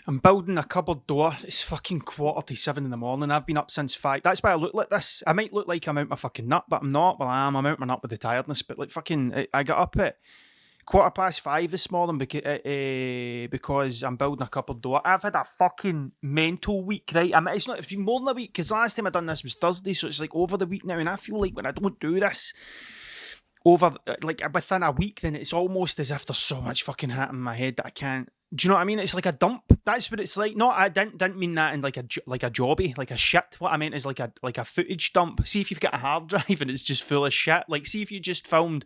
I'm building a cupboard door. It's fucking 6:45 in the morning. I've been up since 5. That's why I look like this. I might look like I'm out my fucking nut, but I'm not. Well, I am. I'm out my nut with the tiredness. But like fucking, I got up at 5:15 this morning because I'm building a cupboard door. I've had a fucking mental week, right? It's been more than a week because last time I done this was Thursday, so it's like over the week now. And I feel like when I don't do this over like within a week, then it's almost as if there's so much fucking hat in my head that I can't. Do you know what I mean? It's like a dump. That's what it's like. No, I didn't mean that in like a jobby, like a shit. What I meant is like a footage dump. See if you've got a hard drive and it's just full of shit. Like, see if you just filmed.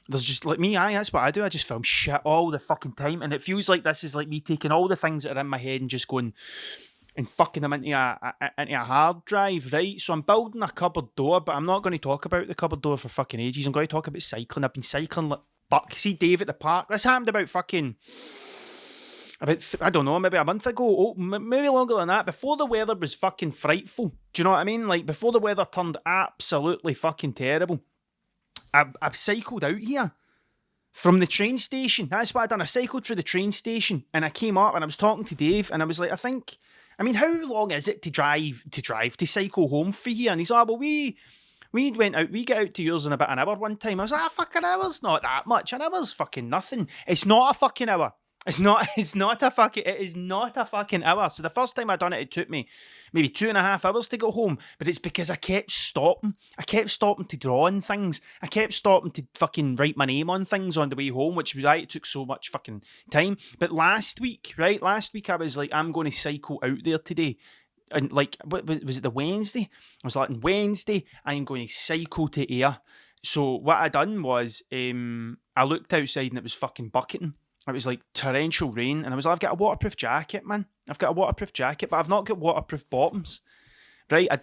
There's just like me. That's what I do. I just film shit all the fucking time, and it feels like this is like me taking all the things that are in my head and just going and fucking them into a hard drive, right? So I'm building a cupboard door, but I'm not going to talk about the cupboard door for fucking ages. I'm going to talk about cycling. I've been cycling like fuck. See Dave at the park. This happened about fucking. I don't know, maybe a month ago, maybe longer than that, before the weather was fucking frightful. Do you know what I mean? Like, before the weather turned absolutely fucking terrible, I've cycled out here from the train station. That's what I done. I cycled through the train station, and I came up, and I was talking to Dave, and I was like, how long is it to cycle home for here? And he's like, well, we get out to yours in about an hour one time. I was like, fucking hour's not that much. An hour's fucking nothing. It's not a fucking hour. It is not a fucking hour. So the first time I done it, it took me maybe 2.5 hours to go home. But it's because I kept stopping. I kept stopping to draw on things. I kept stopping to fucking write my name on things on the way home, which was right. It took so much fucking time. But last week I was like, I'm going to cycle out there today. And like, what was it, the Wednesday? I was like, on Wednesday, I'm going to cycle to Ayr. So what I done was, I looked outside and it was fucking bucketing. It was like torrential rain, and I was like, I've got a waterproof jacket, man. I've got a waterproof jacket, but I've not got waterproof bottoms. Right? I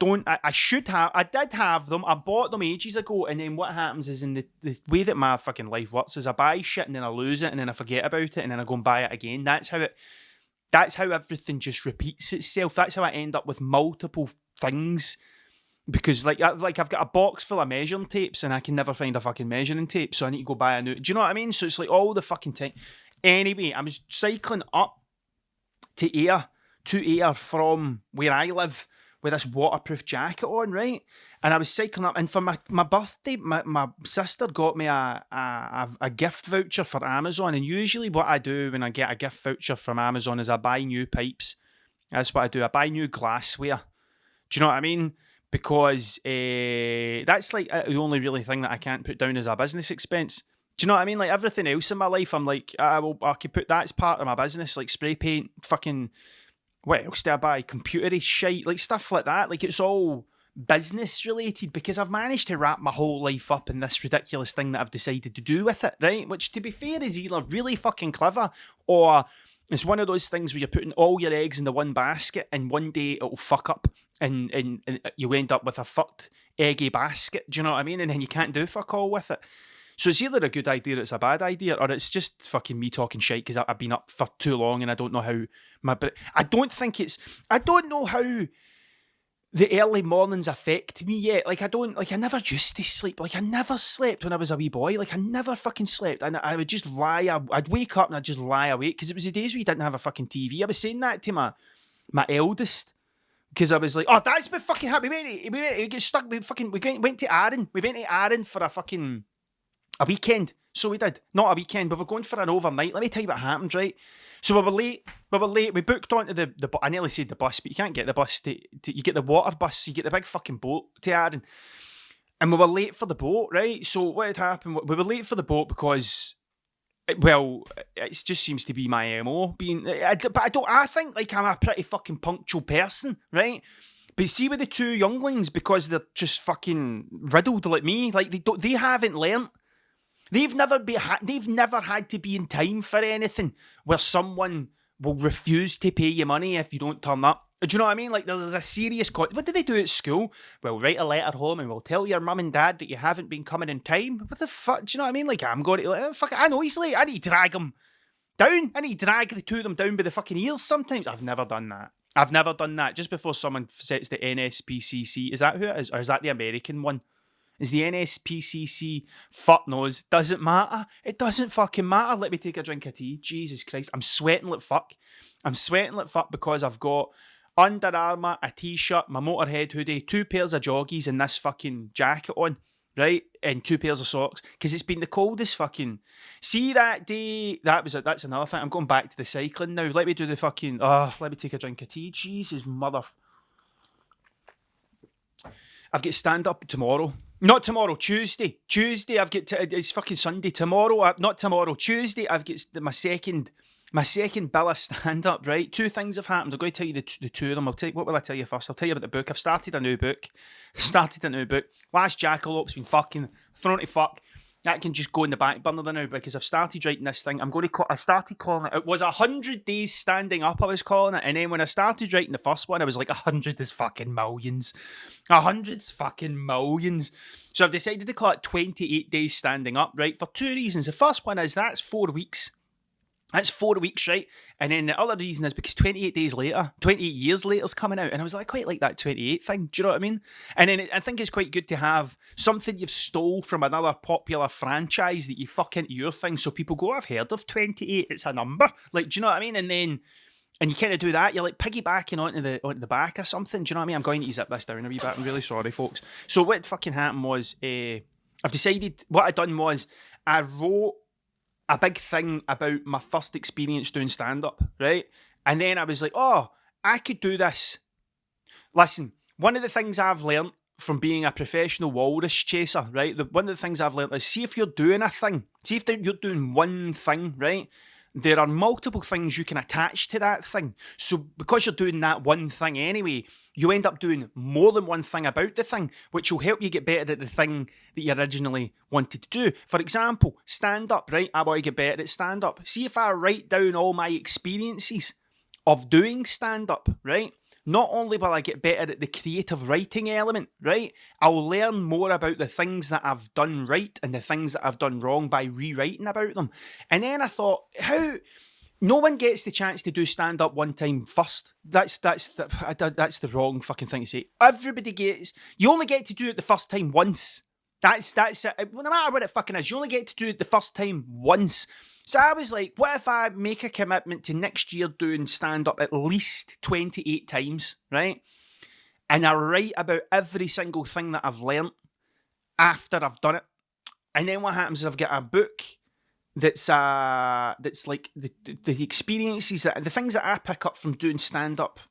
did have them. I bought them ages ago, and then what happens is, in the way that my fucking life works, is I buy shit and then I lose it and then I forget about it and then I go and buy it again. That's how everything just repeats itself. That's how I end up with multiple things. Because like I've got a box full of measuring tapes and I can never find a fucking measuring tape, so I need to go buy a new. Do you know what I mean? So it's like all the fucking time. Anyway, I was cycling up to Ayr from where I live with this waterproof jacket on, right? And I was cycling up, and for my birthday, my sister got me a gift voucher for Amazon. And usually what I do when I get a gift voucher from Amazon is I buy new pipes. That's what I do. I buy new glassware. Do you know what I mean? Because that's like the only really thing that I can't put down as a business expense. Do you know what I mean? Like everything else in my life, I'm like, I could put that as part of my business, like spray paint, fucking, what else do I buy? Computery shite, like stuff like that. Like it's all business related because I've managed to wrap my whole life up in this ridiculous thing that I've decided to do with it, right? Which, to be fair, is either really fucking clever or it's one of those things where you're putting all your eggs in the one basket and one day it'll fuck up and you end up with a fucked eggy basket. Do you know what I mean? And then you can't do fuck all with it. So it's either a good idea or it's a bad idea, or it's just fucking me talking shite because I've been up for too long and I don't know how I don't know how the early mornings affect me yet. Like I never used to sleep. Like I never slept when I was a wee boy. Like I never fucking slept. And I would just I'd wake up and I'd just lie awake because it was the days where you didn't have a fucking TV. I was saying that to my eldest. Because I was like, oh, that's what fucking happened. We get stuck. We went to Arran. We went to Arran for a weekend. So we did. Not a weekend, but we're going for an overnight. Let me tell you what happened, right? So we were late. We booked onto the I nearly said the bus, but you can't get the bus. You get the water bus. You get the big fucking boat to Arran. And we were late for the boat, right? So what had happened, we were late for the boat because, well, it just seems to be my MO. I think like I'm a pretty fucking punctual person, right? But see with the two younglings, because they're just fucking riddled like me, like they haven't learnt. They've never had to be in time for anything where someone will refuse to pay you money if you don't turn up. Do you know what I mean? Like there's a serious what do they do at school? Well, write a letter home and we'll tell your mum and dad that you haven't been coming in time. What the fuck? Do you know what I mean? Like I'm going to fuck. I know he's late. I need to drag him down. I need to drag the two of them down by the fucking ears. Sometimes I've never done that. Just before someone sets the NSPCC, is that who it is, or is that the American one? Is the NSPCC fuck knows? Doesn't matter. It doesn't fucking matter. Let me take a drink of tea. Jesus Christ, I'm sweating like fuck. I'm sweating like fuck because I've got Under Armour, a t-shirt, my Motorhead hoodie, 2 pairs of joggies and this fucking jacket on, right? And 2 pairs of socks, because it's been the coldest fucking... See that day, that's another thing. I'm going back to the cycling now. Let me do the fucking... let me take a drink of tea. Jesus, mother... I've got stand-up tomorrow. Not tomorrow, Tuesday. Tuesday, I've got... it's fucking Sunday. Tomorrow, not tomorrow. Tuesday, I've got my second bill of stand-up, right? 2 things have happened. I'm going to tell you the 2 of them. What will I tell you first? I'll tell you about the book. I've started a new book. Last Jackalope's been fucking thrown to fuck. That can just go in the back burner now because I've started writing this thing. I started calling it was 100 days standing up, I was calling it. And then when I started writing the first one, I was like, 100 is fucking millions. 100's fucking millions. So I've decided to call it 28 days standing up, right? For 2 reasons. The first one is that's 4 weeks. That's 4 weeks, right? And then the other reason is because 28 years later is coming out. And I was like, I quite like that 28 thing. Do you know what I mean? And then I think it's quite good to have something you've stole from another popular franchise that you fuck into your thing. So people go, I've heard of 28. It's a number. Like, do you know what I mean? And you kind of do that. You're like piggybacking onto the back or something. Do you know what I mean? I'm going to zip this down a wee bit. I'm really sorry, folks. So what fucking happened was, I've decided, what I done was, I wrote a big thing about my first experience doing stand-up, right? And then I was like, I could do this. Listen, one of the things I've learned from being a professional walrus chaser, right? One of the things I've learned is, see if you're doing a thing, see if you're doing one thing, right? There are multiple things you can attach to that thing. So because you're doing that one thing anyway, you end up doing more than one thing about the thing, which will help you get better at the thing that you originally wanted to do. For example, stand-up, right? I want to get better at stand-up. See if I write down all my experiences of doing stand-up, right? Not only will I get better at the creative writing element, right? I'll learn more about the things that I've done right and the things that I've done wrong by rewriting about them. And then I thought, no one gets the chance to do stand-up one time first. That's the wrong fucking thing to say. You only get to do it the first time once. That's it. No matter what it fucking is, you only get to do it the first time once. So I was like, what if I make a commitment to next year doing stand-up at least 28 times, right? And I write about every single thing that I've learnt after I've done it. And then what happens is I've got a book that's like the experiences, the things that I pick up from doing stand-up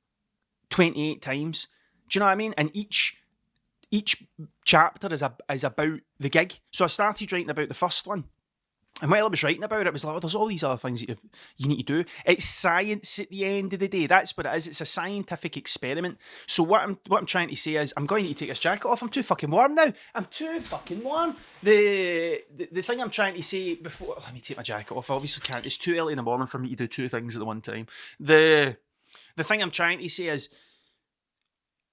28 times. Do you know what I mean? And each chapter is about the gig. So I started writing about the first one. And while I was writing about it, I was like, there's all these other things that you need to do. It's science at the end of the day. That's what it is. It's a scientific experiment. So what I'm trying to say is, I'm going to take this jacket off. I'm too fucking warm now. I'm too fucking warm. The thing I'm trying to say before... Let me take my jacket off. I obviously can't. It's too early in the morning for me to do 2 things at the one time. The thing I'm trying to say is,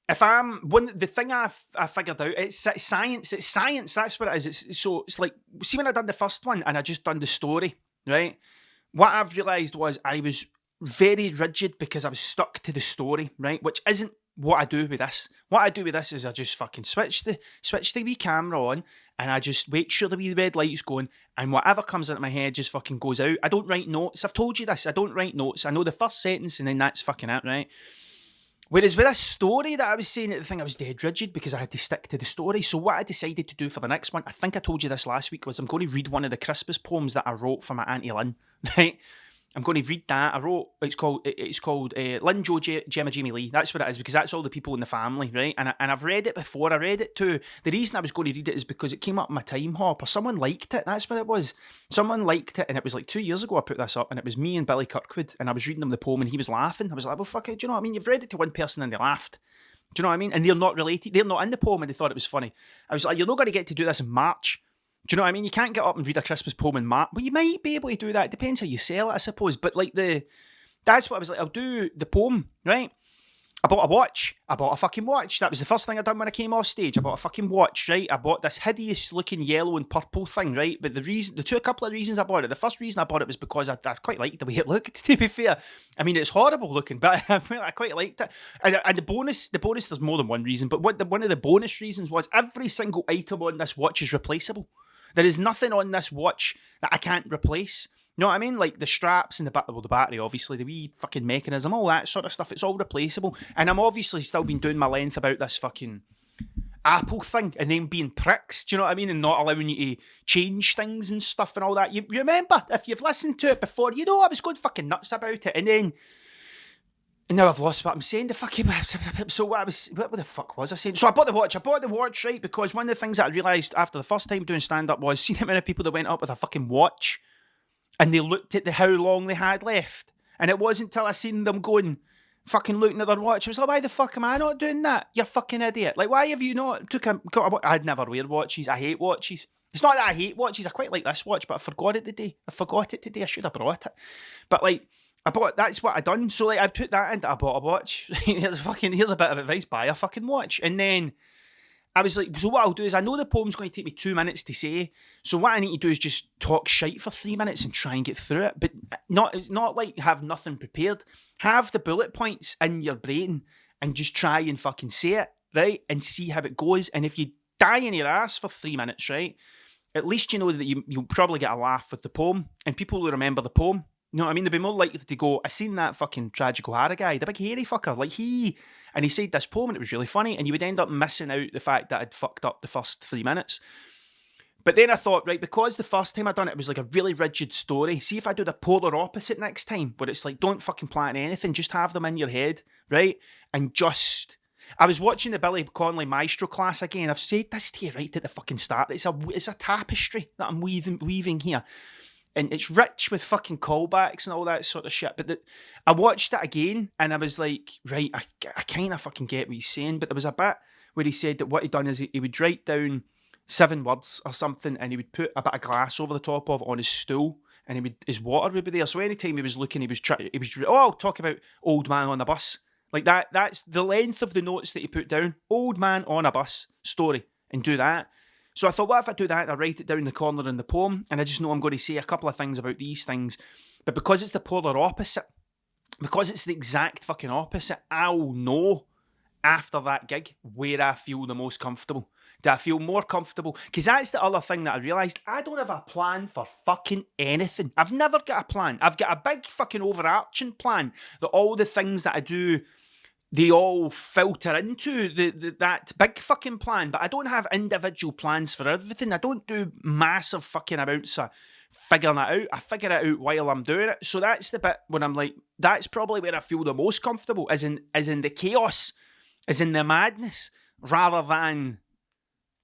the thing I figured out, it's science. It's science. That's what it is. It's like, see when I done the first one and I just done the story, right? What I've realised was I was very rigid because I was stuck to the story, right? Which isn't what I do with this. What I do with this is I just fucking switch the wee camera on and I just make sure the wee red light's going and whatever comes into my head just fucking goes out. I don't write notes. I've told you this. I don't write notes. I know the first sentence and then that's fucking it, right? Whereas with this story that I was saying at the thing, I was dead rigid because I had to stick to the story. So what I decided to do for the next one, I think I told you this last week, was I'm going to read one of the Christmas poems that I wrote for my Auntie Lynn, right? I'm going to read that. It's called Lynn, Joe, Gemma, Jamie Lee. That's what it is, because that's all the people in the family, right? And I've read it before. I read it too. The reason I was going to read it is because it came up in my time hop, or someone liked it. That's what it was. Someone liked it, and it was like 2 years ago I put this up, and it was me and Billy Kirkwood, and I was reading him the poem, and he was laughing. I was like, well, fuck it, do you know what I mean? You've read it to one person, and they laughed. Do you know what I mean? And they're not related. They're not in the poem, and they thought it was funny. I was like, you're not going to get to do this in March. Do you know what I mean? You can't get up and read a Christmas poem in March. Well, you might be able to do that. It depends how you sell it, I suppose. But like that's what I was like, I'll do the poem, right? I bought a watch. I bought a fucking watch. That was the first thing I done when I came off stage. I bought a fucking watch, right? I bought this hideous looking yellow and purple thing, right? But a couple of reasons I bought it. The first reason I bought it was because I quite liked the way it looked, to be fair. I mean, it's horrible looking, but I quite liked it. And the bonus, there's more than one reason, but one of the bonus reasons was every single item on this watch is replaceable. There is nothing on this watch that I can't replace. You know what I mean? Like the straps and the battery, obviously, the wee fucking mechanism, all that sort of stuff, it's all replaceable. And I'm obviously still been doing my length about this fucking Apple thing and them being pricks, do you know what I mean? And not allowing you to change things and stuff and all that. You remember, if you've listened to it before, you know I was going fucking nuts about it. And now I've lost what I'm saying. The fucking... So what the fuck was I saying? So I bought the watch, right? Because one of the things that I realised after the first time doing stand-up was seeing how many people that went up with a fucking watch and they looked at how long they had left. And it wasn't till I seen them going... fucking looking at their watch. I was like, why the fuck am I not doing that? You fucking got a watch? I'd never wear watches. I hate watches. It's not that I hate watches. I quite like this watch, but I forgot it today. I should have brought it. But like, that's what I done. So like, I put that in, I bought a watch. Here's a bit of advice, buy a fucking watch. And then I was like, so what I'll do is, I know the poem's going to take me 2 minutes to say, so what I need to do is just talk shite for 3 minutes and try and get through it. But it's not like have nothing prepared. Have the bullet points in your brain and just try and fucking say it, right? And see how it goes. And if you die in your ass for 3 minutes, right, at least you know that you'll probably get a laugh with the poem, and people will remember the poem. You know what I mean? They'll be more likely to go, I seen that fucking Tragic O'Hara guy, the big hairy fucker, and he said this poem and it was really funny, and you would end up missing out the fact that I'd fucked up the first 3 minutes. But then I thought, right, because the first time I done it was like a really rigid story, see if I do the polar opposite next time, where it's like, don't fucking plan anything, just have them in your head, right? And just... I was watching the Billy Connolly Maestro class again. I've said this to you right at the fucking start. It's a tapestry that I'm weaving here. And it's rich with fucking callbacks and all that sort of shit. But I watched it again and I was like, right, I kind of fucking get what he's saying. But there was a bit where he said that what he'd done is he would write down 7 words or something and he would put a bit of glass over the top of it on his stool, and his water would be there. So anytime he was looking, I'll talk about old man on the bus. Like that's the length of the notes that he put down. Old man on a bus story, and do that. So I thought, what if I do that and I write it down in the corner in the poem, and I just know I'm going to say a couple of things about these things. But because it's the polar opposite, because it's the exact fucking opposite, I'll know after that gig where I feel the most comfortable. Do I feel more comfortable? Because that's the other thing that I realised. I don't have a plan for fucking anything. I've never got a plan. I've got a big fucking overarching plan that all the things that I do, they all filter into that big fucking plan. But I don't have individual plans for everything. I don't do massive fucking amounts of figuring that out. I figure it out while I'm doing it. So that's the bit when I'm like, that's probably where I feel the most comfortable, as in the chaos, as in the madness, rather than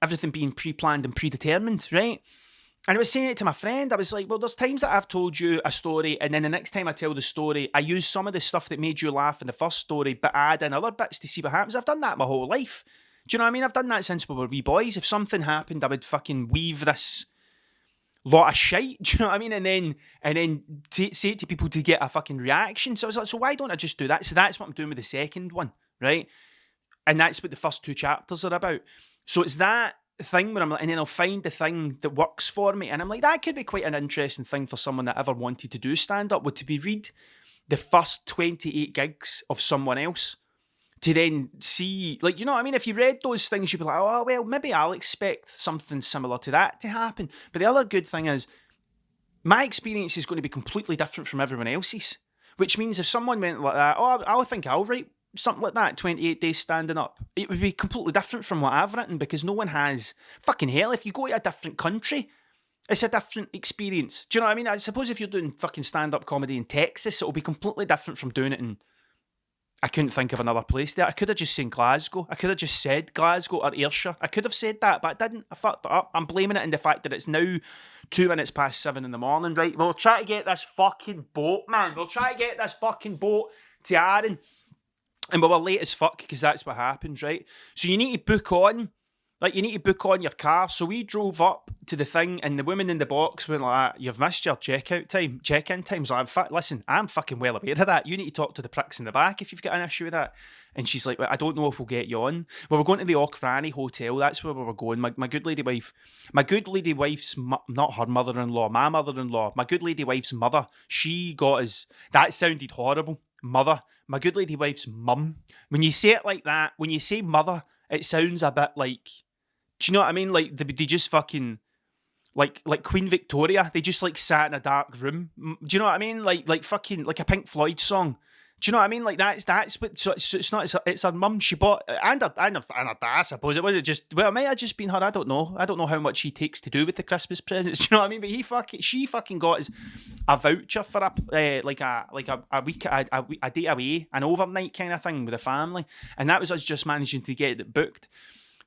everything being pre-planned and predetermined, right? And I was saying it to my friend, I was like, well, there's times that I've told you a story, and then the next time I tell the story, I use some of the stuff that made you laugh in the first story, but add in other bits to see what happens. I've done that my whole life. Do you know what I mean? I've done that since we were wee boys. If something happened, I would fucking weave this lot of shite, do you know what I mean? And then say it to people to get a fucking reaction. So I was like, so why don't I just do that? So that's what I'm doing with the second one, right? And that's what the first 2 chapters are about. So it's that thing where I'm like, and then I'll find the thing that works for me. And I'm like, that could be quite an interesting thing for someone that ever wanted to do stand-up, would to be read the first 28 gigs of someone else to then see, like, you know what I mean? If you read those things, you'd be like, oh, well, maybe I'll expect something similar to that to happen. But the other good thing is, my experience is going to be completely different from everyone else's, which means if someone went like that, oh, I think I'll write something like that, 28 days standing up, it would be completely different from what I've written, because no one has, fucking hell, if you go to a different country, it's a different experience. Do you know what I mean? I suppose if you're doing fucking stand-up comedy in Texas, it'll be completely different from doing it in, I couldn't think of another place there. I could have just said Glasgow. I could have just said Glasgow or Ayrshire. I could have said that, but I didn't. I fucked it up. I'm blaming it in the fact that it's now 2 minutes past 7 in the morning, right? We'll try to get this fucking boat, man. We'll try to get this fucking boat to Arran. And we were late as fuck, because that's what happens, right? So you need to book on, like, you need to book on your car. So we drove up to the thing, and the woman in the box went like, you've missed your check-in time. So listen, I'm fucking well aware of that. You need to talk to the pricks in the back if you've got an issue with that. And she's like, well, I don't know if we'll get you on. Well, we're going to the Auchrani Hotel. That's where we were going. My good lady wife's, not her mother-in-law, my mother-in-law, my good lady wife's mother, she got us, that sounded horrible, mother. My good lady wife's mum. When you say it like that, when you say mother, it sounds a bit like, do you know what I mean? Like, they just fucking, like Queen Victoria. They just like sat in a dark room. Do you know what I mean? Like fucking like a Pink Floyd song. Do you know what I mean? Like that's what. So it's not. It's her mum. She bought and her dad. I suppose it was. It just well, it might have just been her. I don't know. I don't know how much he takes to do with the Christmas presents. Do you know what I mean? But she fucking got us a voucher for a week, a day away, an overnight kind of thing with the family, and that was us just managing to get it booked.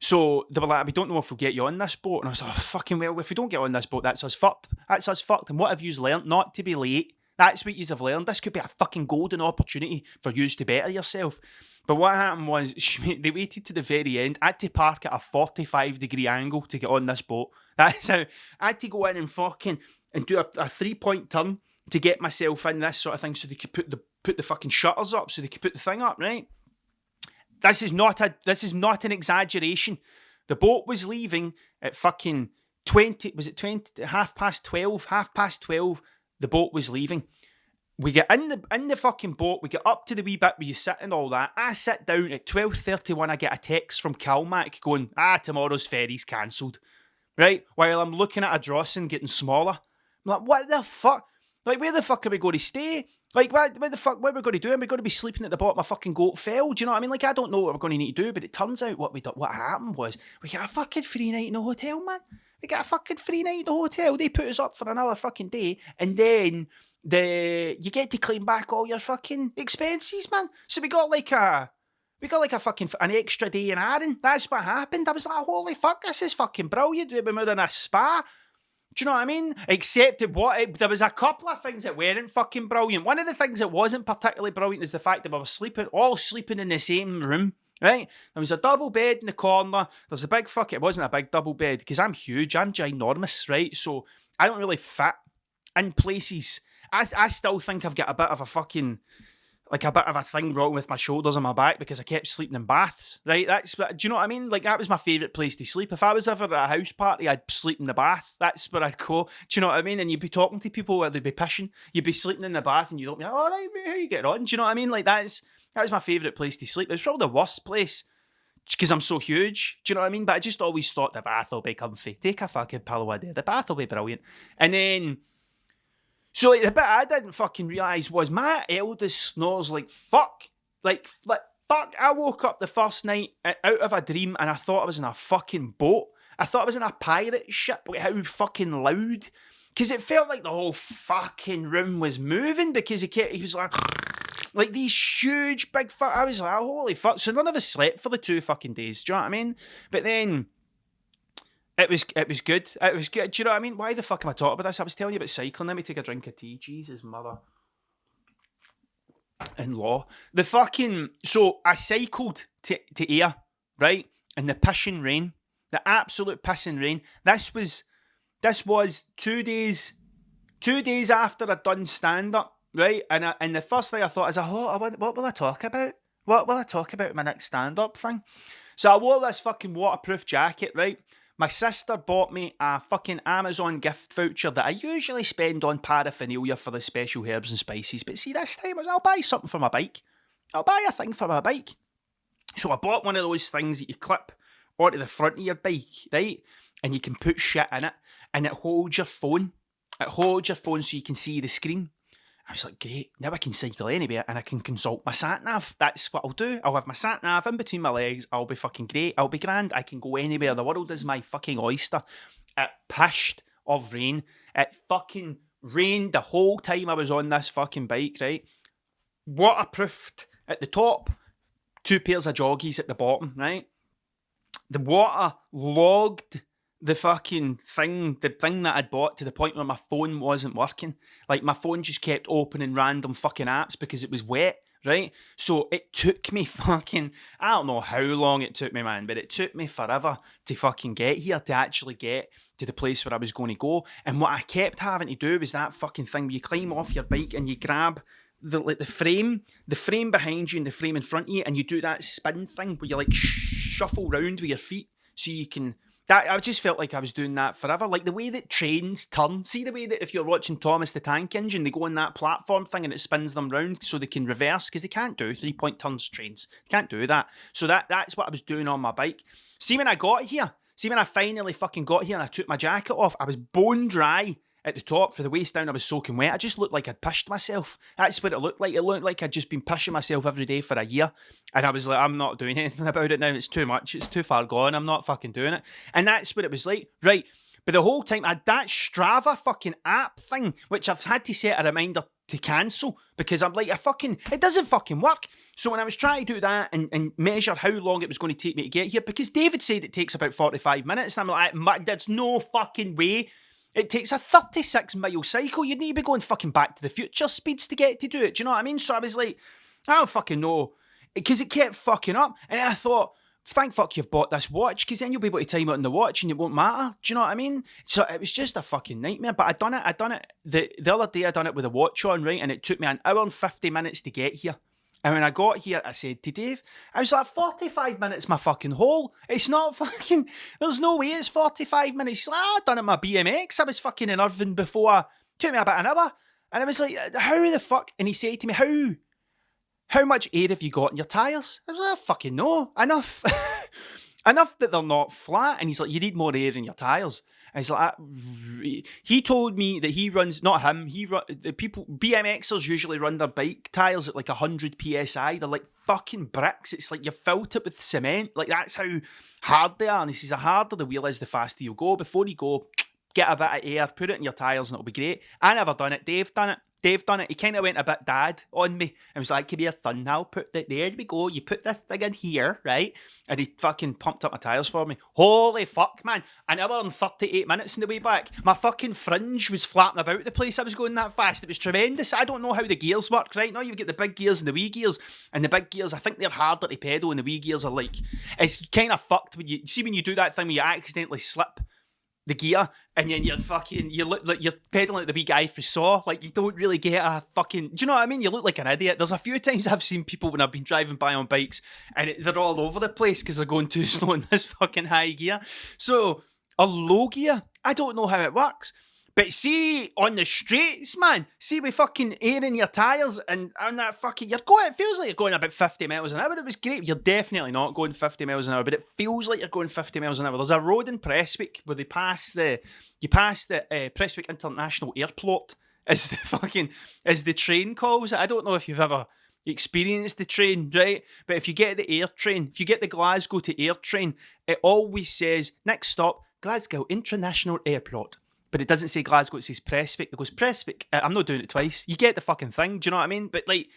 So they were like, we don't know if we'll get you on this boat, and I was like, oh, fucking well, if we don't get on this boat, that's us fucked. That's us fucked. And what have you learnt? Not to be late. That's what you have learned. This could be a fucking golden opportunity for you to better yourself. But what happened was, they waited to the very end. I had to park at a 45-degree angle to get on this boat. That's how I had to go in and fucking and do a 3-point turn to get myself in this sort of thing, so they could put the fucking shutters up, so they could put the thing up, right? This is not an exaggeration. The boat was leaving at fucking 20. Was it 20? 12:30. 12:30. The boat was leaving. We get in the fucking boat. We get up to the wee bit where you sit and all that. I sit down at 12:31. I get a text from Calmac going, tomorrow's ferry's cancelled. Right? While I'm looking at a Drossen getting smaller. I'm like, what the fuck? Like, where the fuck are we going to stay? Like, what the fuck? What are we going to do? Are we going to be sleeping at the bottom of a fucking goat fell? Do you know what I mean? Like, I don't know what we're going to need to do, but it turns out what happened was we got a fucking free night in the hotel, man. We got a fucking free night in the hotel. They put us up for another fucking day, and then you get to claim back all your fucking expenses, man. So we got like a fucking an extra day in Arran. That's what happened. I was like, holy fuck, this is fucking brilliant. We were in a spa. Do you know what I mean? Except there was a couple of things that weren't fucking brilliant. One of the things that wasn't particularly brilliant is the fact that we were all sleeping in the same room. Right? There was a double bed in the corner. There's a big it wasn't a big double bed because I'm huge. I'm ginormous, right? So I don't really fit in places. I still think I've got a bit of a fucking, like a bit of a thing wrong with my shoulders and my back because I kept sleeping in baths, right? Do you know what I mean? Like, that was my favourite place to sleep. If I was ever at a house party, I'd sleep in the bath. That's where I'd go. Do you know what I mean? And you'd be talking to people where they'd be pissing. You'd be sleeping in the bath and you'd be like, all right, mate, how you getting on? Do you know what I mean? Like, that was my favourite place to sleep. It was probably the worst place because I'm so huge. Do you know what I mean? But I just always thought the bath will be comfy. Take a fucking pillow a day. The bath will be brilliant. And then, so like, the bit I didn't fucking realise was my eldest snores like fuck. Like fuck. I woke up the first night out of a dream and I thought I was in a fucking boat. I thought I was in a pirate ship. Like, how fucking loud. Because it felt like the whole fucking room was moving because he was like these huge big fuck. I was like, oh, holy fuck. So none of us slept for the 2 fucking days. Do you know what I mean? But then it was good. It was good. Do you know what I mean? Why the fuck am I talking about this? I was telling you about cycling. Let me take a drink of tea. Jesus, mother in law. So I cycled to Ayr, right? In the pissing rain. The absolute pissing rain. This was 2 days after I'd done stand-up, right? And the first thing I thought is, what will I talk about? What will I talk about in my next stand-up thing? So I wore this fucking waterproof jacket, right? My sister bought me a fucking Amazon gift voucher that I usually spend on paraphernalia for the special herbs and spices. But see, this time I'll buy something for my bike. I'll buy a thing for my bike. So I bought one of those things that you clip onto the front of your bike, right? And you can put shit in it. And it holds your phone. It holds your phone so you can see the screen. I was like, great, now I can cycle anywhere and I can consult my sat-nav. That's what I'll do. I'll have my sat-nav in between my legs. I'll be fucking great. I'll be grand. I can go anywhere. The world is my fucking oyster. It pissed of rain. It fucking rained the whole time I was on this fucking bike, right? Waterproofed at the top. 2 pairs of joggies at the bottom, right? The water logged the fucking thing, the thing that I'd bought to the point where my phone wasn't working. Like, my phone just kept opening random fucking apps because it was wet, right? So it took me fucking, I don't know how long it took me, man, but it took me forever to fucking get here, to actually get to the place where I was going to go. And what I kept having to do was that fucking thing where you climb off your bike and you grab the frame behind you and the frame in front of you, and you do that spin thing where you like shuffle round with your feet so you can... I just felt like I was doing that forever. Like the way that trains turn. See the way that if you're watching Thomas the Tank Engine, they go on that platform thing and it spins them round so they can reverse, because they can't do 3-point turns, trains. They can't do that. So that's what I was doing on my bike. See, when I got here, See, when I finally fucking got here and I took my jacket off, I was bone dry at the top. For the waist down, I was soaking wet. I just looked like I'd pissed myself. That's what it looked like. It looked like I'd just been pissing myself every day for a year. And I was like, I'm not doing anything about it now. It's too much. It's too far gone. I'm not fucking doing it. And that's what it was like. Right. But the whole time, I had that Strava fucking app thing, which I've had to set a reminder to cancel because I'm like, it doesn't fucking work. So when I was trying to do that and measure how long it was going to take me to get here, because David said it takes about 45 minutes, and I'm like, there's no fucking way. It takes a 36-mile cycle. You'd need to be going fucking Back to the Future speeds to get to do it. Do you know what I mean? So I was like, I don't fucking know. Because it kept fucking up. And I thought, thank fuck you've bought this watch, because then you'll be able to time it on the watch and it won't matter. Do you know what I mean? So it was just a fucking nightmare. But I done it the other day. I done it with a watch on, right? And it took me an hour and 50 minutes to get here. And when I got here, I said to Dave, I was like, 45 minutes my fucking hole. It's not fucking, there's no way it's 45 minutes. He's like, I done it on my BMX. I was fucking in Irvine before. It took me about an hour. And I was like, how the fuck? And he said to me, how much air have you got in your tyres? I was like, I fucking know. Enough. Enough that they're not flat. And he's like, you need more air in your tyres. And he's like, he told me that he runs, not him, the people, BMXers usually run their bike tyres at like 100 PSI. They're like fucking bricks. It's like you filled it with cement. Like that's how hard they are. And he says, the harder the wheel is, the faster you'll go. Before you go, get a bit of air, put it in your tyres and it'll be great. I never done it. Dave done it. He kind of went a bit dad on me and was like, come here, son, now put that, there we go. You put this thing in here, right? And he fucking pumped up my tyres for me. Holy fuck, man. An hour and 38 minutes in the way back. My fucking fringe was flapping about the place. I was going that fast. It was tremendous. I don't know how the gears work, right? Now you get the big gears and the wee gears. And the big gears, I think they're harder to pedal, and the wee gears are like, it's kind of fucked when you do that thing where you accidentally slip the gear, and then you look like you're pedaling like the wee guy for Saw. Like, you don't really get a fucking, do you know what I mean? You look like an idiot. There's a few times I've seen people when I've been driving by on bikes, and they're all over the place because they're going too slow in this fucking high gear. So, a low gear, I don't know how it works. But see, on the straights, man, see with fucking air in your tyres and on that fucking, it feels like you're going about 50 miles an hour. It was great. You're definitely not going 50 miles an hour, but it feels like you're going 50 miles an hour. There's a road in Prestwick where you pass the Prestwick International Airport as the train calls it. I don't know if you've ever experienced the train, right? But if you get the air train, if you get the Glasgow to air train, it always says, next stop, Glasgow International Airport. But it doesn't say Glasgow, it says Prestwick. It goes Prestwick. I'm not doing it twice. You get the fucking thing, do you know what I mean? But like,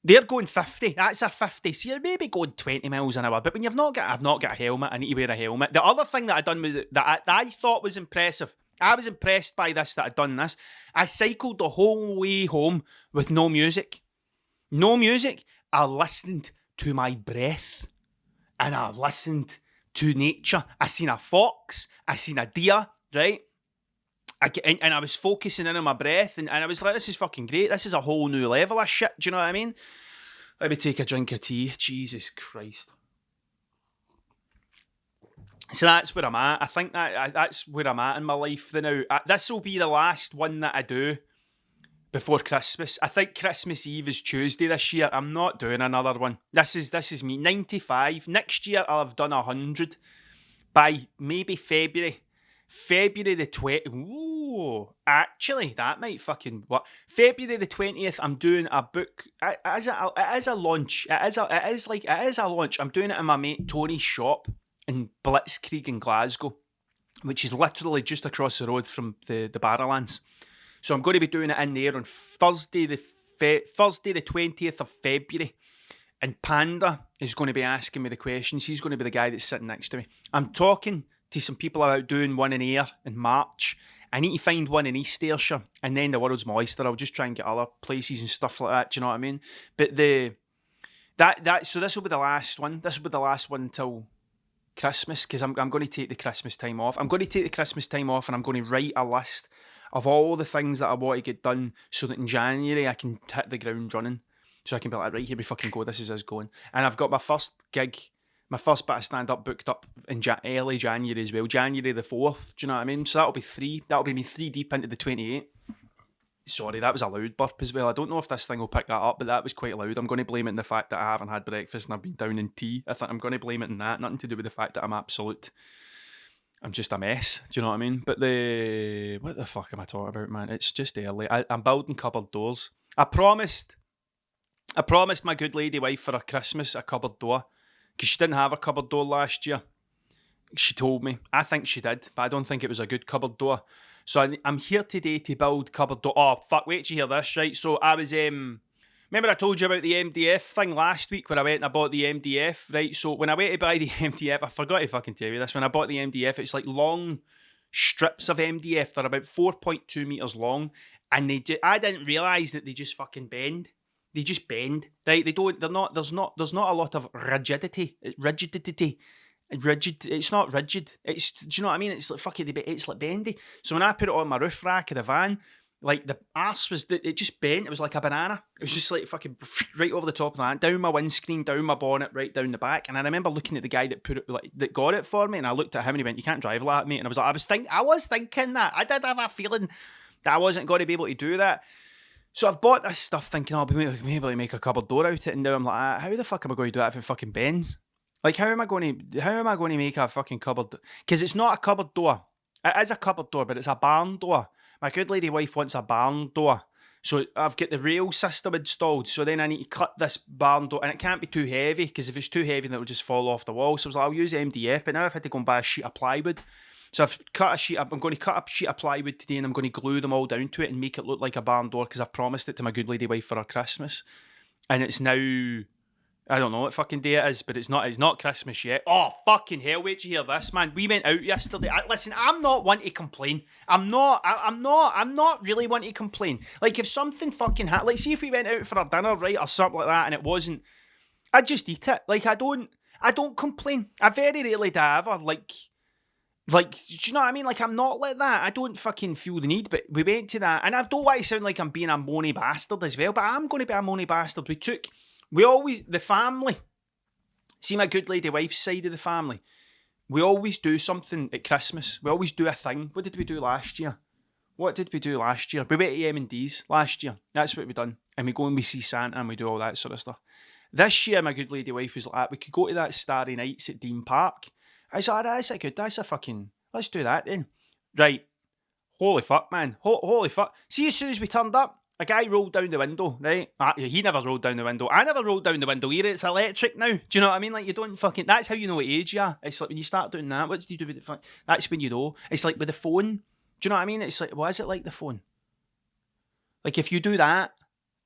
they're going 50. That's a 50. So you're maybe going 20 miles an hour. But when I've not got a helmet, I need to wear a helmet. The other thing that I done was that I thought was impressive. I was impressed by this, that I'd done this. I cycled the whole way home with no music. No music. I listened to my breath. And I listened to nature. I seen a fox. I seen a deer, right? And I was focusing in on my breath, and I was like, this is fucking great. This is a whole new level of shit. Do you know what I mean? Let me take a drink of tea. Jesus Christ. So that's where I'm at. I think that's where I'm at in my life now. This will be the last one that I do before Christmas. I think Christmas Eve is Tuesday this year. I'm not doing another one. This is me. 95. Next year I'll have done 100 by maybe February the 20th. Ooh, actually, that might fucking work. February the 20th, I'm doing a book. It is a launch. It is a launch. I'm doing it in my mate Tony's shop in Blitzkrieg in Glasgow, which is literally just across the road from the Barrowlands. So I'm going to be doing it in there on Thursday the 20th of February. And Panda is going to be asking me the questions. He's going to be the guy that's sitting next to me. I'm talking to some people about doing one in Ayr in March. I need to find one in East Ayrshire, and then the World's My Oyster. I'll just try and get other places and stuff like that. Do you know what I mean? But so this will be the last one. This will be the last one until Christmas, because I'm going to take the Christmas time off. I'm going to take the Christmas time off, and I'm going to write a list of all the things that I want to get done, so that in January I can hit the ground running. So I can be like, right, here we fucking go. This is us going. And I've got my first gig. My first bit of stand-up booked up in early January as well. January the 4th, do you know what I mean? So that'll be 3. That'll be me 3 deep into the 28. Sorry, that was a loud burp as well. I don't know if this thing will pick that up, but that was quite loud. I'm going to blame it on the fact that I haven't had breakfast and I've been down in tea. I think I'm going to blame it on that. Nothing to do with the fact that I'm absolute I'm just a mess. Do you know what I mean? But what the fuck am I talking about, man? It's just early. I'm building cupboard doors. I promised my good lady wife for her Christmas a cupboard door because she didn't have a cupboard door last year. She told me. I think she did, but I don't think it was a good cupboard door. So I'm here today to build cupboard door. Oh, fuck, wait till you hear this, right? So I was, remember I told you about the MDF thing last week where I went and I bought the MDF, right? So when I went to buy the MDF, I forgot to fucking tell you this. When I bought the MDF, it's like long strips of MDF. They're about 4.2 metres long. And I didn't realise that they just fucking bend. They just bend, right? There's not a lot of rigidity. It's not rigid. Do you know what I mean? It's like fucking, it's like bendy. So when I put it on my roof rack of the van, like the arse it just bent. It was like a banana. It was just like fucking right over the top of that, down my windscreen, down my bonnet, right down the back. And I remember looking at the guy that that got it for me, and I looked at him and he went, "You can't drive like that, mate." And I was thinking that. I did have a feeling that I wasn't going to be able to do that. So I've bought this stuff thinking, I'll be able to make a cupboard door out of it, and now I'm like, how the fuck am I going to do that if it fucking bends? Like, how am I going to make a fucking cupboard? Because it's not a cupboard door. It is a cupboard door, but it's a barn door. My good lady wife wants a barn door. So I've got the rail system installed. So then I need to cut this barn door. And it can't be too heavy, because if it's too heavy, then it'll just fall off the wall. So I was like, I'll use MDF. But now I've had to go and buy a sheet of plywood. So I'm going to cut a sheet of plywood today, and I'm going to glue them all down to it and make it look like a barn door, because I've promised it to my good lady wife for her Christmas. And it's now... I don't know what fucking day it is, but it's not Christmas yet. Oh, fucking hell, wait till you hear this, man. We went out yesterday. Listen, I'm not one to complain. I'm not really one to complain. Like, if something fucking happened, like, see if we went out for a dinner, right, or something like that, and it wasn't, I'd just eat it. Like, I don't complain. I very rarely do ever, like, do you know what I mean? Like, I'm not like that. I don't fucking feel the need, but we went to that, and I don't want to sound like I'm being a moany bastard as well, but I'm going to be a moany bastard. The family, see my good lady wife's side of the family, we always do something at Christmas. We always do a thing. What did we do last year? We went to M&D's last year. That's what we done. And we go and we see Santa and we do all that sort of stuff. This year, my good lady wife was like, we could go to that Starry Nights at Dean Park. I was like, let's do that then. Right. Holy fuck, man. Holy fuck. See, as soon as we turned up, a guy rolled down the window, right? He never rolled down the window. I never rolled down the window either. It's electric now. Do you know what I mean? Like, you don't fucking... That's how you know what age you are. It's like when you start doing that, what do you do with it? That's when you know. It's like with the phone. Do you know what I mean? It's like, what is it like the phone? Like, if you do that,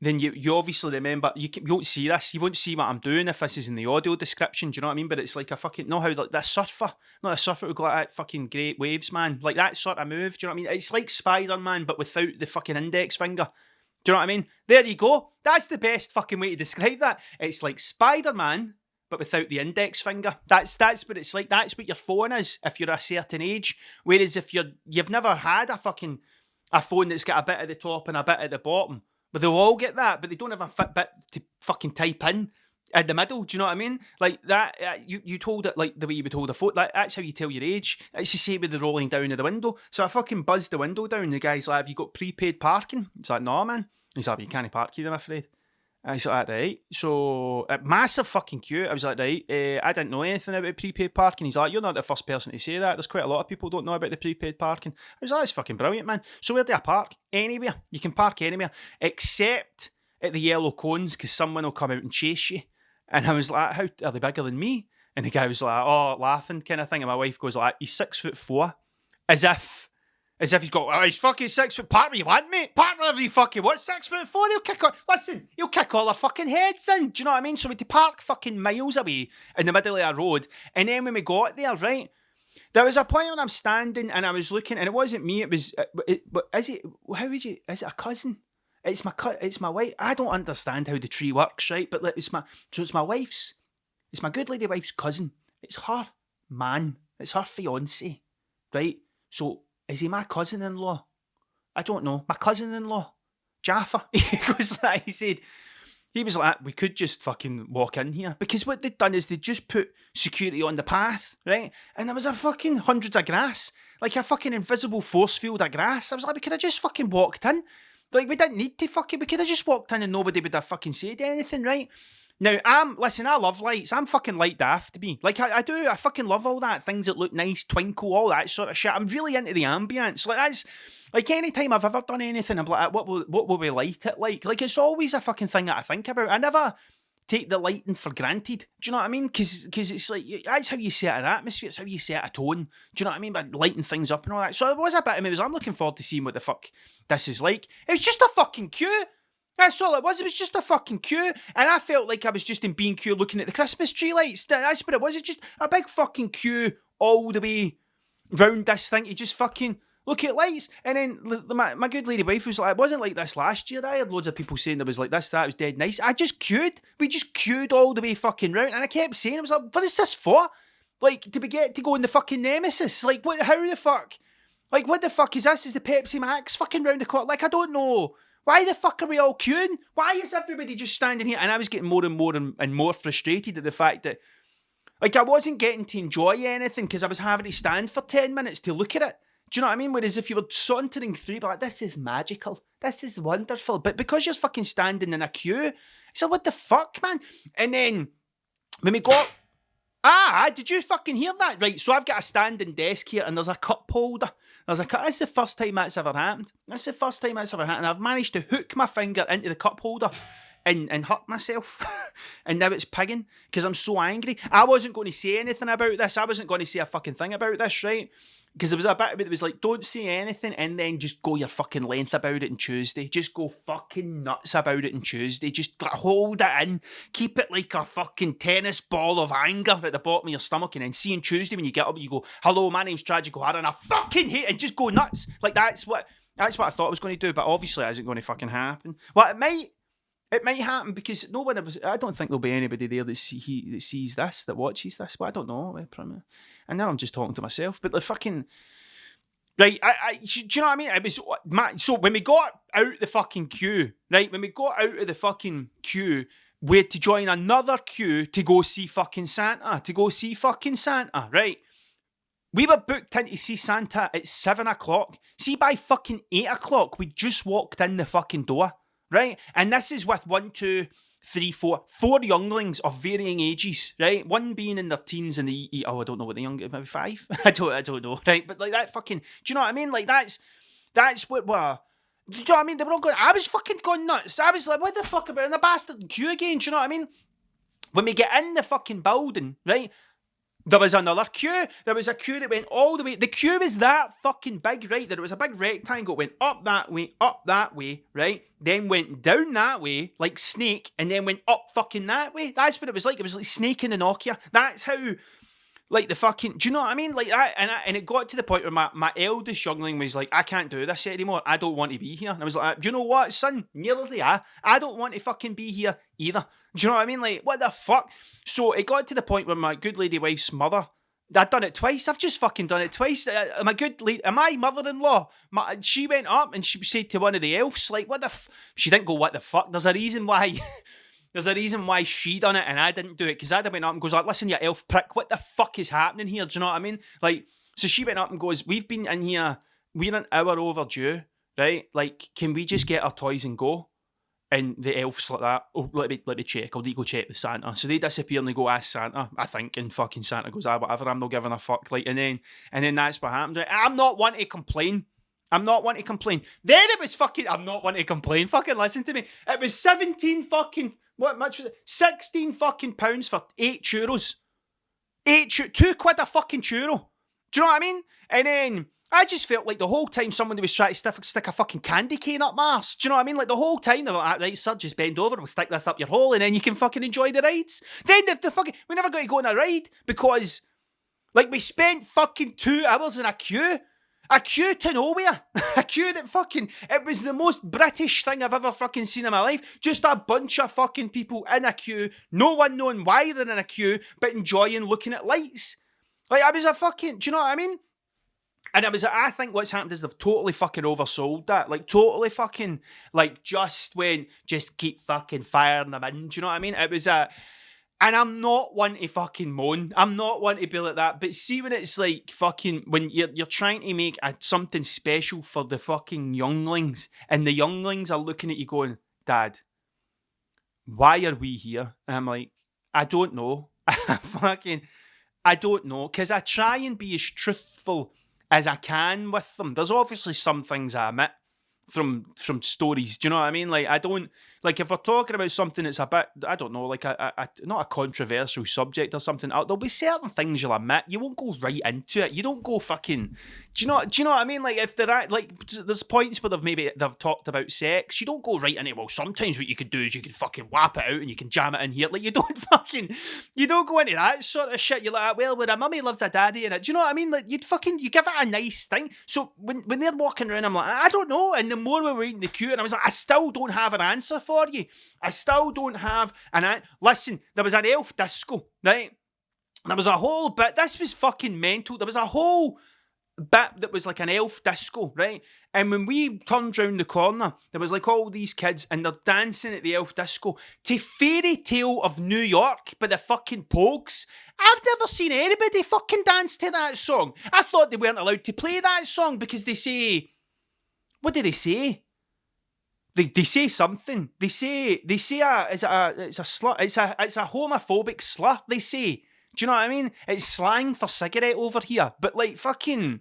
then you obviously remember... You won't see this. You won't see what I'm doing if this is in the audio description. Do you know what I mean? But it's like a fucking... Know how, like, that surfer... Not a surfer would go like that fucking great waves, man. Like, that sort of move. Do you know what I mean? It's like Spider-Man, but without the fucking index finger. Do you know what I mean? There you go. That's the best fucking way to describe that. It's like Spider-Man, but without the index finger. That's what it's like. That's what your phone is if you're a certain age. Whereas if you've never had a phone that's got a bit at the top and a bit at the bottom, but they'll all get that, but they don't have a Fitbit to fucking type in the middle. Do you know what I mean? Like that, you told it like the way you would hold a phone. That's how you tell your age. It's the same with the rolling down of the window. So I fucking buzzed the window down. The guy's like, "Have you got prepaid parking?" It's like, "No, man." He's like, "You can't park here, I'm afraid." I was like, "Right." So, massive fucking queue. I was like, "Right, I didn't know anything about prepaid parking." He's like, "You're not the first person to say that. There's quite a lot of people who don't know about the prepaid parking." I was like, "That's fucking brilliant, man." So where do I park? Anywhere. You can park anywhere, except at the yellow cones, because someone will come out and chase you. And I was like, "How are they bigger than me?" And the guy was like, "Oh," laughing kind of thing. And my wife goes like, "He's 6'4", as if he's got, "Oh, he's fucking 6 foot." Park where you want, mate. Park wherever you fucking want. 6'4". He'll kick all our fucking heads in. Do you know what I mean? So we had to park fucking miles away in the middle of a road. And then when we got there, right, there was a point when I'm standing and I was looking, and it wasn't me. It was, is it a cousin? It's my wife. I don't understand how the tree works, right? But it's my good lady wife's cousin. It's her man. It's her fiance, right? So is he my cousin-in-law? I don't know. My cousin-in-law, Jaffa. He was like, "We could just fucking walk in here," because what they'd done is they just put security on the path, right? And there was a fucking hundreds of grass, like a fucking invisible force field of grass. I was like, we could have just fucking walked in. Like, we didn't need to we could have just walked in and nobody would have fucking said anything, right? Now, listen, I love lights. I'm fucking light daft to me. Like, I do. I fucking love all that. Things that look nice, twinkle, all that sort of shit. I'm really into the ambience. Like, that's, like, any time I've ever done anything, I'm like, what will we light it like? Like, it's always a fucking thing that I think about. I never take the lighting for granted. Do you know what I mean? Because it's like, that's how you set an atmosphere. It's how you set a tone. Do you know what I mean? By lighting things up and all that. So there was a bit of me, I'm looking forward to seeing what the fuck this is like. It was just a fucking queue. That's all it was. It was just a fucking queue. And I felt like I was just in B&Q looking at the Christmas tree lights. That's what it was. It's just a big fucking queue all the way round this thing. You just fucking look at lights. And then my good lady wife was like, it wasn't like this last year. I had loads of people saying there was like this, that was dead nice. I just queued. We just queued all the way fucking round. And I kept saying, I was like, what is this for? Like, did we get to go in the fucking Nemesis? Like, what? How the fuck? Like, what the fuck is this? Is the Pepsi Max fucking round the corner? Like, I don't know. Why the fuck are we all queuing? Why is everybody just standing here? And I was getting more and more and more frustrated at the fact that, like, I wasn't getting to enjoy anything because I was having to stand for 10 minutes to look at it. Do you know what I mean? Whereas if you were sauntering through, like, this is magical. This is wonderful. But because you're fucking standing in a queue, it's like, what the fuck, man? And then when we got... did you fucking hear that? Right, so I've got a standing desk here and there's a cup holder. That's the first time that's ever happened. I've managed to hook my finger into the cup holder and hurt myself. And now it's pigging because I'm so angry. I wasn't going to say anything about this. I wasn't going to say a fucking thing about this, right? Because there was a bit of it that was like, don't say anything and then just go your fucking length about it on Tuesday. Just go fucking nuts about it on Tuesday. Just hold it in. Keep it like a fucking tennis ball of anger at the bottom of your stomach, and then see on Tuesday when you get up, you go, hello, my name's Tragic O'Hara and I fucking hate it, and just go nuts. Like, that's what I thought I was going to do, but obviously it isn't going to fucking happen. Well, it might happen because I don't think there'll be anybody there that sees this, that watches this. Well, I don't know. And now I'm just talking to myself. But the fucking... Right, do you know what I mean? It was... So when we got out the fucking queue, right? When we got out of the fucking queue, we had to join another queue to go see fucking Santa. Right? We were booked in to see Santa at 7 o'clock. See, by fucking 8 o'clock, we just walked in the fucking door. Right? And this is with 4 younglings of varying ages, right? One being in their teens and I don't know what the youngest, maybe 5? I don't know, right? But like that fucking, do you know what I mean? Like that's what we're, do you know what I mean? They were all going, I was fucking going nuts. I was like, what the fuck about in the bastard queue again? Do you know what I mean? When we get in the fucking building, right? There was another queue. There was a queue that went all the way. The queue was that fucking big, right? That it was a big rectangle. It went up that way, right? Then went down that way, like Snake, and then went up fucking that way. That's what it was like. It was like Snake in the Nokia. That's how, like, the fucking... Do you know what I mean? Like that, and it got to the point where my eldest youngling was like, I can't do this anymore. I don't want to be here. And I was like, do you know what, son? Neither do I. I don't want to fucking be here either. Do you know what I mean? Like, what the fuck? So it got to the point where my good lady wife's mother... I'd done it twice. I've just fucking done it twice. My mother-in-law, she went up and she said to one of the elves, like, what the... She didn't go, what the fuck? There's a reason why... There's a reason why she done it and I didn't do it, because I'd have went up and goes like, listen, you elf prick, what the fuck is happening here? Do you know what I mean? Like, so she went up and goes, we've been in here, we're an hour overdue, right? Like, can we just get our toys and go? And the elf's like that, oh, let me check, I'll go check with Santa. So they disappear and they go ask Santa, I think, and fucking Santa goes, whatever, I'm not giving a fuck. Like, and then that's what happened. Right? I'm not one to complain. Then it was fucking, I'm not one to complain. Fucking listen to me. It was 17 fucking... What much was it? 16 fucking pounds for 8 churros. 2 quid a fucking churro. Do you know what I mean? And then I just felt like the whole time somebody was trying to stick a fucking candy cane up my arse. Do you know what I mean? Like the whole time they were like, right, sir, just bend over, we'll stick this up your hole and then you can fucking enjoy the rides. Then we never got to go on a ride because, like, we spent fucking 2 hours in a queue. A queue to nowhere. A queue that fucking... It was the most British thing I've ever fucking seen in my life. Just a bunch of fucking people in a queue, no one knowing why they're in a queue, but enjoying looking at lights. Like, I was a fucking... Do you know what I mean? And I think what's happened is they've totally fucking oversold that. Like, totally fucking... Like, just keep fucking firing them in. Do you know what I mean? It was a... And I'm not one to fucking moan. I'm not one to be like that. But see when it's like fucking... When you're trying to make something special for the fucking younglings, and the younglings are looking at you going, Dad, why are we here? And I'm like, I don't know. I don't know. Because I try and be as truthful as I can with them. There's obviously some things I omit from stories. Do you know what I mean? Like, I don't, like, if we're talking about something that's a bit, I don't know, like a not a controversial subject or something, there'll be certain things you'll admit. You won't go right into it. You don't go fucking, do you know what I mean? Like, if they're at, like, there's points where they've talked about sex, you don't go right into it. Well, sometimes what you could do is you could fucking whap it out and you can jam it in here. Like, you don't go into that sort of shit. You're like, well, when a mummy loves a daddy in it, do you know what I mean? Like, you give it a nice thing. So when they're walking around, I'm like, I don't know. And the more we were in the queue, and I was like, I still don't have an answer for you. I still don't have an answer. Listen, there was an elf disco, right? There was a whole bit. This was fucking mental. There was a whole bit that was like an elf disco, right? And when we turned round the corner, there was like all these kids and they're dancing at the elf disco to Fairy Tale of New York by the fucking Pogues. I've never seen anybody fucking dance to that song. I thought they weren't allowed to play that song because they say, what do they say? They say something. They say it's a slur. It's a homophobic slur. They say. Do you know what I mean? It's slang for cigarette over here. But like fucking,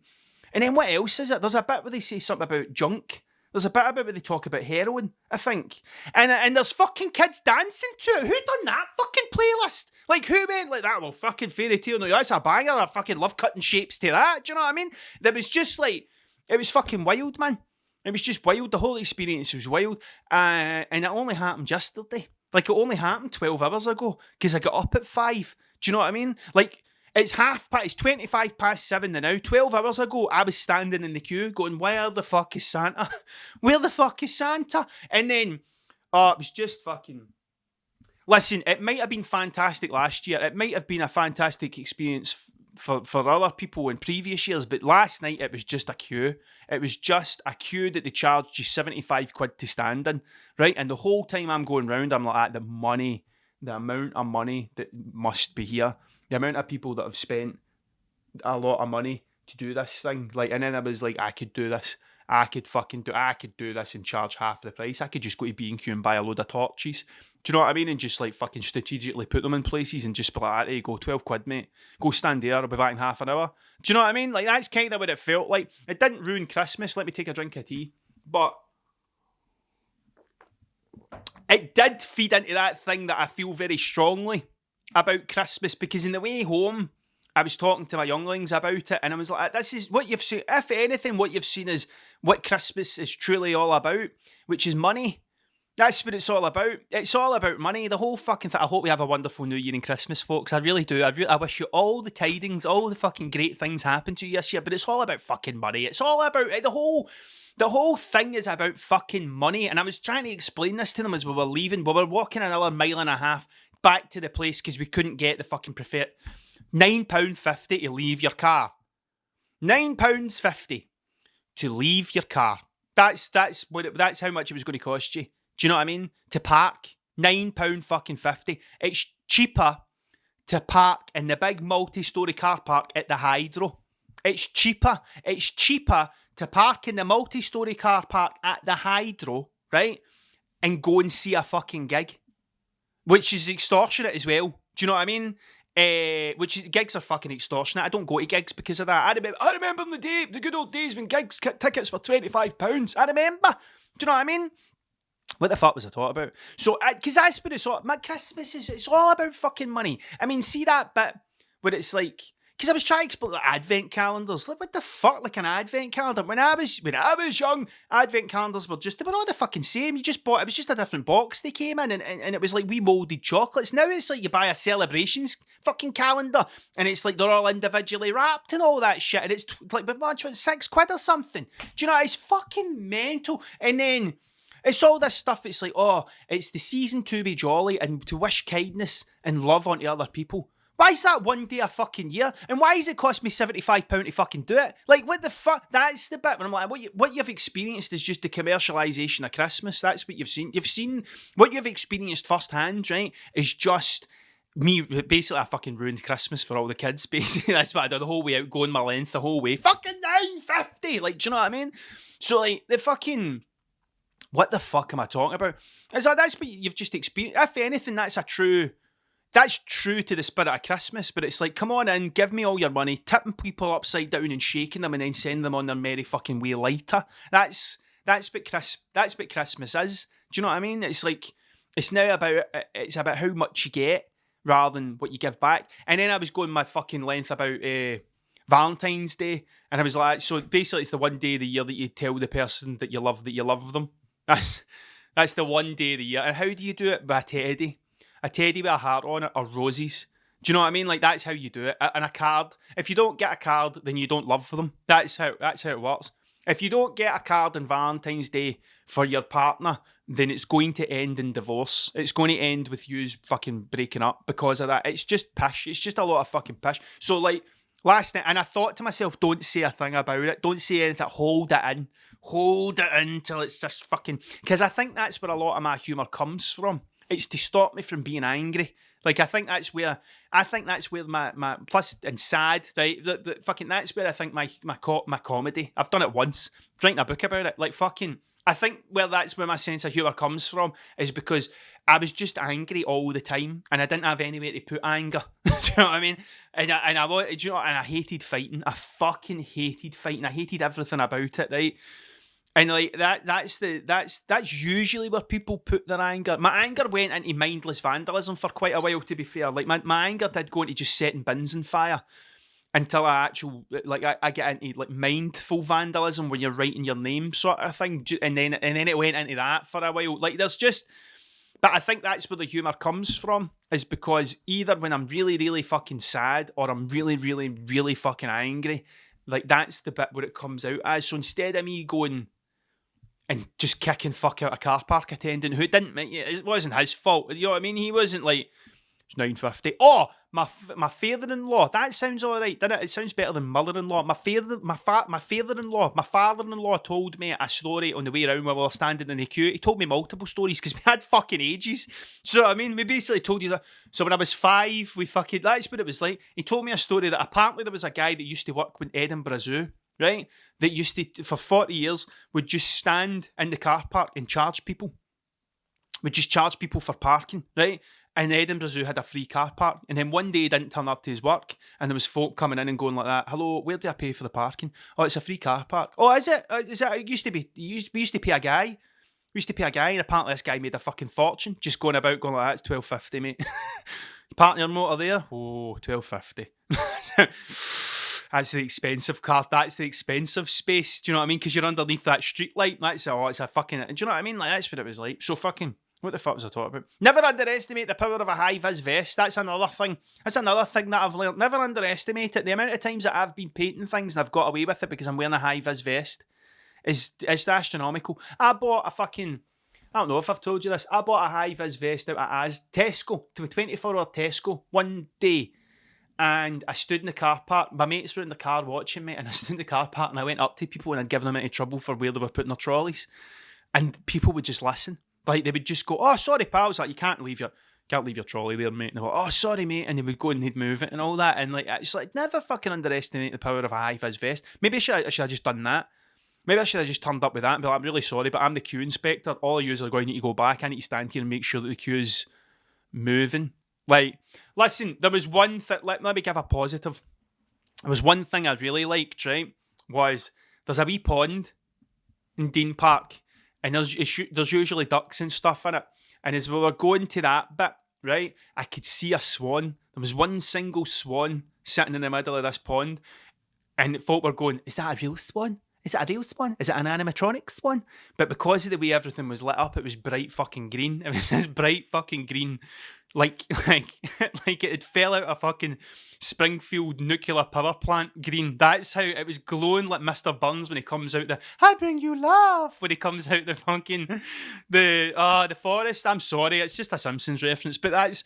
and then what else is it? There's a bit where they say something about junk. There's a bit about where they talk about heroin, I think. And there's fucking kids dancing to it. Who done that fucking playlist? Like, who went like that? Well, fucking Fairy Tale. No, that's a banger. I fucking love cutting shapes to that. Do you know what I mean? There was just like, it was fucking wild, man. It was just wild. The whole experience was wild. And it only happened yesterday. Like, it only happened 12 hours ago because I got up at 5. Do you know what I mean? Like, it's 7:25 now. 12 hours ago, I was standing in the queue going, where the fuck is Santa? Where the fuck is Santa? And then, it was just fucking... Listen, it might have been fantastic last year. It might have been a fantastic experience for other people in previous years, but last night it was just a queue. It was just a queue that they charged you 75 quid to stand in, right? And the whole time I'm going round, I'm like, the amount of money that must be here, the amount of people that have spent a lot of money to do this thing, like, and then I was like, I could do this. I could do this and charge half the price. I could just go to B&Q and buy a load of torches. Do you know what I mean? And just like fucking strategically put them in places and just be like, there you go, 12 quid, mate. Go stand there, I'll be back in half an hour. Do you know what I mean? Like, that's kind of what it felt like. It didn't ruin Christmas. Let me take a drink of tea. But it did feed into that thing that I feel very strongly about Christmas, because in the way home, I was talking to my younglings about it, and I was like, this is what you've seen. If anything, what you've seen is what Christmas is truly all about, which is money. That's what it's all about. It's all about money. The whole fucking thing. I hope we have a wonderful New Year and Christmas, folks. I really do. I wish you all the tidings, all the fucking great things happen to you this year, but it's all about fucking money. It's all about, the whole thing is about fucking money. And I was trying to explain this to them as we were leaving. We were walking another mile and a half back to the place because we couldn't get the fucking preferred. £9.50 to leave your car. £9.50 to leave your car. That's how much it was going to cost you. Do you know what I mean? To park. £9.50. It's cheaper to park in the big multi-storey car park at the Hydro. It's cheaper to park in the multi-storey car park at the Hydro, right? And go and see a fucking gig. Which is extortionate as well. Do you know what I mean? Gigs are fucking extortionate. I don't go to gigs because of that. I remember in the good old days when gigs tickets were £25. I remember. Do you know what I mean? What the fuck was I talking about? So, because that's what it's all. My Christmas it's all about fucking money. I mean, see that bit where it's like, because I was trying to explain the advent calendars. Like, what the fuck, like an advent calendar? When I was young, advent calendars they were all the fucking same. You just bought, it was just a different box they came in, and it was like wee moulded chocolates. Now it's like you buy a celebrations fucking calendar, and it's like they're all individually wrapped and all that shit, and it's like, but much £6 or something. Do you know, it's fucking mental. And then it's all this stuff. It's like, oh, it's the season to be jolly and to wish kindness and love onto other people. Why is that one day a fucking year? And why does it cost me £75 to fucking do it? Like, what the fuck? That's the bit when I'm like, what you've experienced is just the commercialisation of Christmas. That's what you've seen. You've seen what you've experienced firsthand, right? Is just me. Basically, I fucking ruined Christmas for all the kids. Basically, that's what I did the whole way out, going my length the whole way. Fucking £9.50. Like, do you know what I mean? So, like, the fucking. What the fuck am I talking about? It's like, that's what you've just experienced. If anything, that's true to the spirit of Christmas, but it's like, come on in, give me all your money, tipping people upside down and shaking them and then send them on their merry fucking way later. That's what Christmas is. Do you know what I mean? It's like, it's about how much you get rather than what you give back. And then I was going my fucking length about Valentine's Day, and I was like, so basically it's the one day of the year that you tell the person that you love them. That's the one day of the year. And how do you do it? By a teddy with a heart on it, or roses. Do you know what I mean? Like, that's how you do it. And a card. If you don't get a card, then you don't love them. That's how it works. If you don't get a card on Valentine's Day for your partner, then it's going to end in divorce. It's going to end with you fucking breaking up because of that. It's just pish. It's just a lot of fucking pish. So, like, last night, and I thought to myself, don't say a thing about it. Don't say anything. Hold it in. Hold it in till it's just fucking... Because I think that's where a lot of my humour comes from. It's to stop me from being angry. Like, I think that's where my plus and sad, right? The fucking, that's where I think my comedy. I've done it once, writing a book about it. Like, fucking, I think that's where my sense of humour comes from, is because I was just angry all the time, and I didn't have anywhere to put anger. Do you know what I mean? And I hated fighting. I fucking hated fighting. I hated everything about it, right? And like that's usually where people put their anger. My anger went into mindless vandalism for quite a while, to be fair. Like, my anger did go into just setting bins on fire until I get into like mindful vandalism where you're writing your name sort of thing, and then it went into that for a while. Like, but I think that's where the humour comes from, is because either when I'm really, really fucking sad or I'm really, really, really fucking angry, like, that's the bit where it comes out as. So instead of me going and just kicking fuck out a car park attendant who it wasn't his fault. You know what I mean? He wasn't like, it's $9.50. Oh, my father-in-law. That sounds all right, doesn't it? It sounds better than mother-in-law. My father-in-law told me a story on the way around while we were standing in the queue. He told me multiple stories because we had fucking ages. So, I mean, we basically told you that. So when I was 5, that's what it was like. He told me a story that apparently there was a guy that used to work with Edinburgh Zoo, right? That used to, for 40 years, would just stand in the car park and charge people. Would just charge people for parking, right? And Edinburgh Zoo had a free car park. And then one day he didn't turn up to his work, and there was folk coming in and going like that, hello, where do I pay for the parking? Oh, it's a free car park. Oh, is it? It used to be, we used to pay a guy. We used to pay a guy, and apparently this guy made a fucking fortune just going like that. It's $12.50, mate. Parking your motor there? Oh, $12.50. That's the expensive car. That's the expensive space. Do you know what I mean? Because you're underneath that street light. It's a fucking... Do you know what I mean? Like, that's what it was like. So fucking... What the fuck was I talking about? Never underestimate the power of a high-vis vest. That's another thing. That's another thing that I've learned. Never underestimate it. The amount of times that I've been painting things and I've got away with it because I'm wearing a high-vis vest is astronomical. I bought a fucking... I don't know if I've told you this. I bought a high-vis vest out at Tesco, to a 24-hour Tesco, one day. And I stood in the car park. My mates were in the car watching me, and I stood in the car park and I went up to people and I'd given them into trouble for where they were putting their trolleys. And people would just listen. Like, they would just go, oh, sorry, pal. I was like, you can't leave your trolley there, mate. And they go, oh, sorry, mate. And they would go and they'd move it and all that. And like, it's like, never fucking underestimate the power of a high-vis vest. Maybe I should have just done that. Maybe I should have just turned up with that and be like, I'm really sorry, but I'm the queue inspector. All of you are going to need to go back. I need to stand here and make sure that the queue's moving. Like, listen, there was one thing, let me give a positive. There was one thing I really liked, right, was there's a wee pond in Dean Park, and there's usually ducks and stuff in it. And as we were going to that bit, right, I could see a swan. There was one single swan sitting in the middle of this pond, and folk were going, is that a real swan? Is it a real swan? Is it an animatronic swan? But because of the way everything was lit up, it was bright fucking green. It was this bright fucking green, like it had fell out of fucking Springfield nuclear power plant green. That's how it was glowing, like Mr. Burns when he comes out I bring you love, when he comes out the fucking the forest. I'm sorry, it's just a Simpsons reference, but that's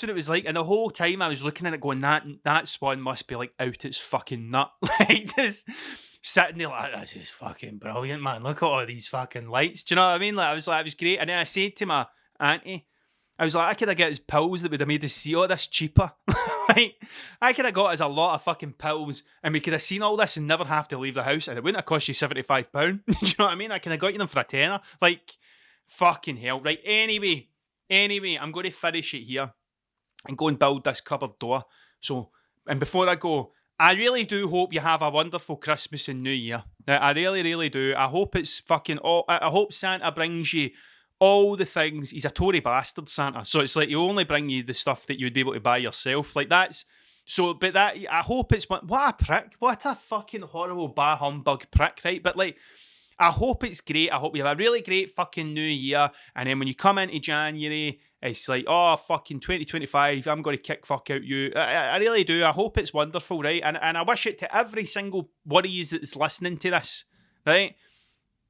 what it was like. And the whole time I was looking at it going, that swan must be like out its fucking nut. Like, just sitting there like, this is fucking brilliant, man. Look at all these fucking lights. Do you know what I mean? Like, I was great. And then I said to my auntie, I was like, I could have got his pills that would have made us see all this cheaper. Like, I could have got us a lot of fucking pills and we could have seen all this and never have to leave the house and it wouldn't have cost you £75. Do you know what I mean? I could have got you them for a tenner. Like, fucking hell. Right, anyway, I'm going to finish it here and go and build this cupboard door. So, and before I go, I really do hope you have a wonderful Christmas and New Year. I really, really do. I hope it's fucking I hope Santa brings you all the things. He's a Tory bastard, Santa. So it's like, he'll only bring you the stuff that you'd be able to buy yourself. Like, that's... So, but that... I hope it's... What a prick. What a fucking horrible bah humbug prick, right? But, like, I hope it's great. I hope you have a really great fucking New Year. And then when you come into January, it's like, oh, fucking 2025, I'm going to kick fuck out you. I really do. I hope it's wonderful, right? And I wish it to every single one of you that's listening to this, right?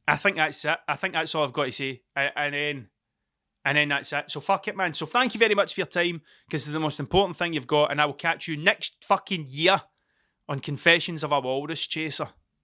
I think that's it. I think that's all I've got to say. And then that's it. So fuck it, man. So thank you very much for your time, because it's the most important thing you've got. And I will catch you next fucking year on Confessions of a Walrus Chaser.